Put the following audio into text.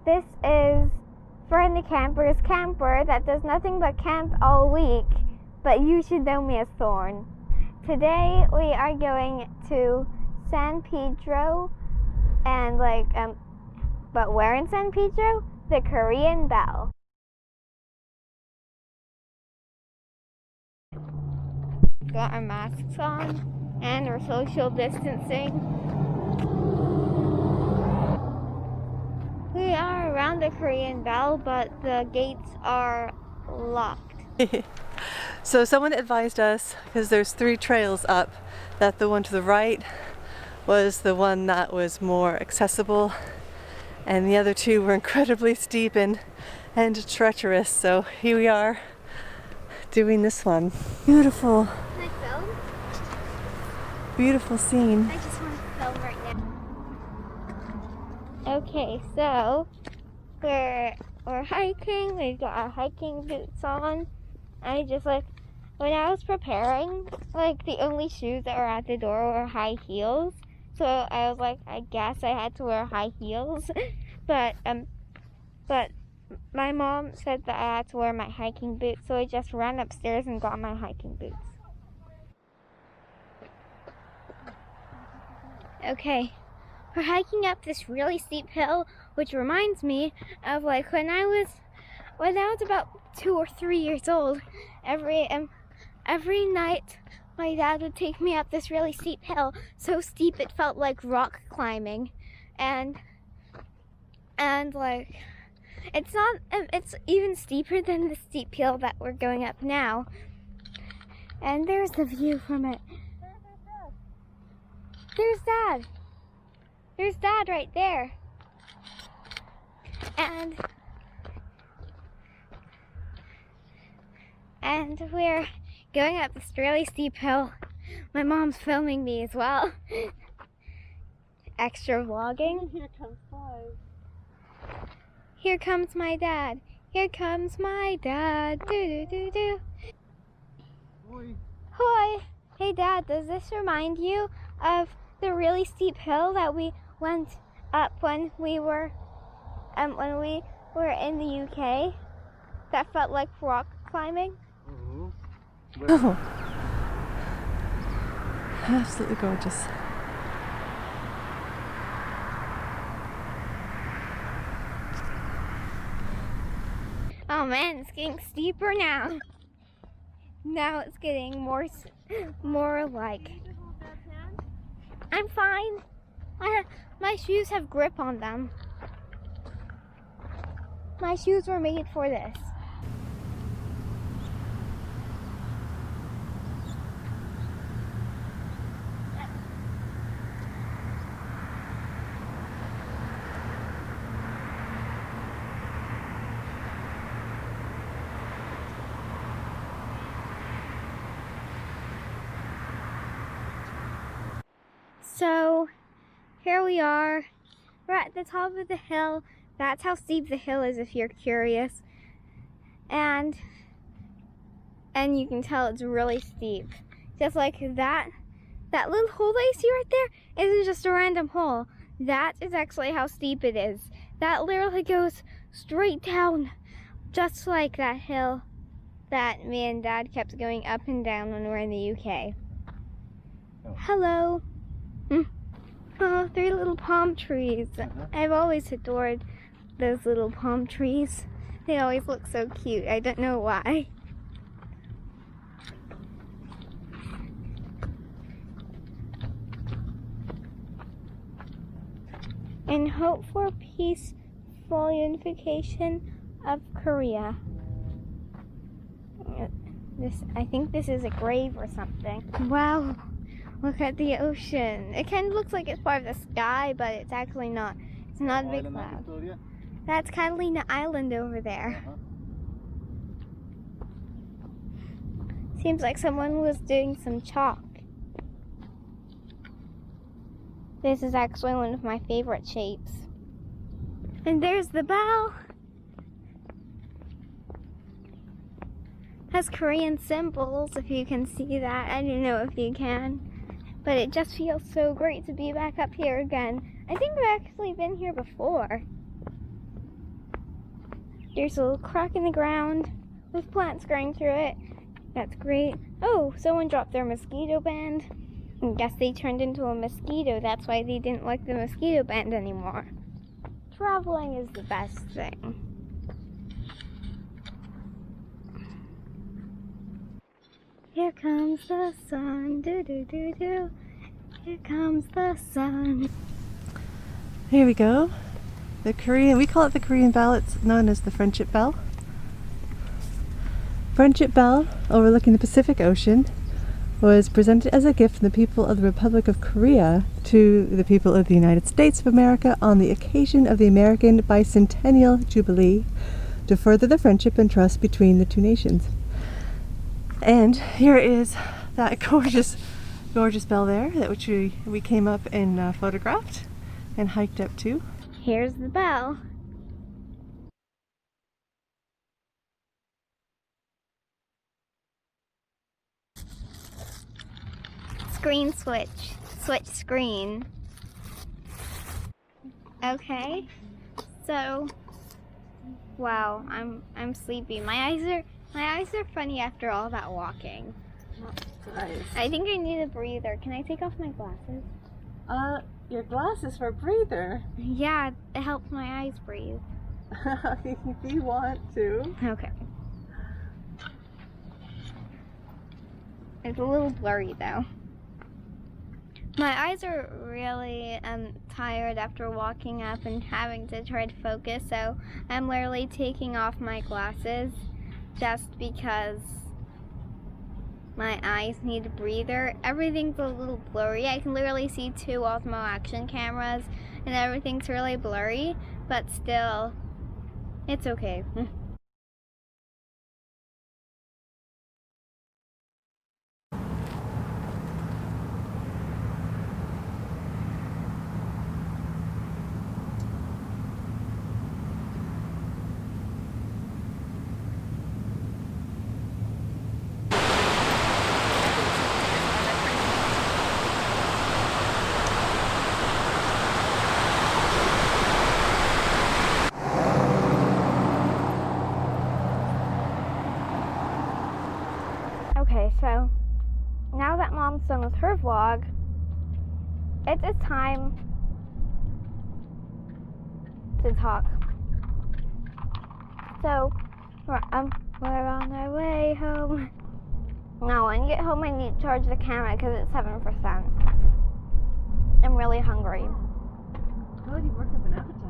This is Fern the camper's camper that does nothing but camp all week, but you should know me as Thorn. Today we are going to San Pedro and but where in San Pedro? The Korean Bell. Got our masks on and we're social distancing. We are around the Korean Bell, but the gates are locked. So someone advised us, because there's 3 trails up, that the one to the right was the one that was more accessible, and the other 2 were incredibly steep and treacherous. So here we are doing this one. Beautiful. Can I film? Beautiful scene. I just want to film right now. Okay, so we're hiking. We've got our hiking boots on. When I was preparing, the only shoes that were at the door were high heels. So I was like, I guess I had to wear high heels. but my mom said that I had to wear my hiking boots, so I just ran upstairs and got my hiking boots. Okay, we're hiking up this really steep hill, which reminds me of when I was about 2 or 3 years old. Every night my dad would take me up this really steep hill, so steep it felt like rock climbing, and it's even steeper than the steep hill that we're going up now. And there's the view from it. There's Dad. There's Dad right there. And we're going up this really steep hill. My mom's filming me as well. Extra vlogging. Here comes 5. Here comes my dad. Here comes my dad. Do do do do. Hoi. Hoi. Hey Dad, does this remind you of the really steep hill that we went up when we were in the UK? That felt like rock climbing. Oh, absolutely gorgeous. Oh man, it's getting steeper now. Now it's getting more like. I'm fine. My shoes have grip on them. My shoes were made for this. So here we are. We're at the top of the hill. That's how steep the hill is if you're curious. And you can tell it's really steep. Just like that little hole that you see right there isn't just a random hole. That is actually how steep it is. That literally goes straight down, just like that hill that me and Dad kept going up and down when we were in the UK. Oh. Hello. Oh, 3 little palm trees. I've always adored those little palm trees. They always look so cute. I don't know why. And hope for peaceful unification of Korea. I think this is a grave or something. Wow. Look at the ocean. It kind of looks like it's part of the sky, but it's actually not. It's not a big cloud. That's Catalina Island over there. Seems like someone was doing some chalk. This is actually one of my favorite shapes. And there's the bell. Has Korean symbols, if you can see that. I don't know if you can. But it just feels so great to be back up here again. I think I've actually been here before. There's a little crack in the ground with plants growing through it. That's great. Oh, someone dropped their mosquito band. I guess they turned into a mosquito. That's why they didn't like the mosquito band anymore. Traveling is the best thing. Here comes the sun, do do do do. Here comes the sun. Here we go. The Korean, we call it the Korean bell. It's known as the Friendship Bell. Friendship Bell, overlooking the Pacific Ocean, was presented as a gift from the people of the Republic of Korea to the people of the United States of America on the occasion of the American Bicentennial Jubilee to further the friendship and trust between the two nations. And here is that gorgeous bell there, that which we came up and photographed and hiked up to. Here's the bell. Screen switch. Switch screen. Okay. So, wow, I'm sleepy. My eyes are funny after all that walking. Nice. I think I need a breather. Can I take off my glasses? Your glasses for a breather. Yeah, it helps my eyes breathe. If you want to. Okay. It's a little blurry though. My eyes are really tired after walking up and having to try to focus, so I'm literally taking off my glasses just because my eyes need a breather. Everything's a little blurry. I can literally see 2 Osmo Action cameras and everything's really blurry, but still, it's okay. Okay, so now that Mom's done with her vlog, it is time to talk. So, we're on our way home. Now, when I get home, I need to charge the camera because it's 7%. I'm really hungry. Well, you worked up an appetite.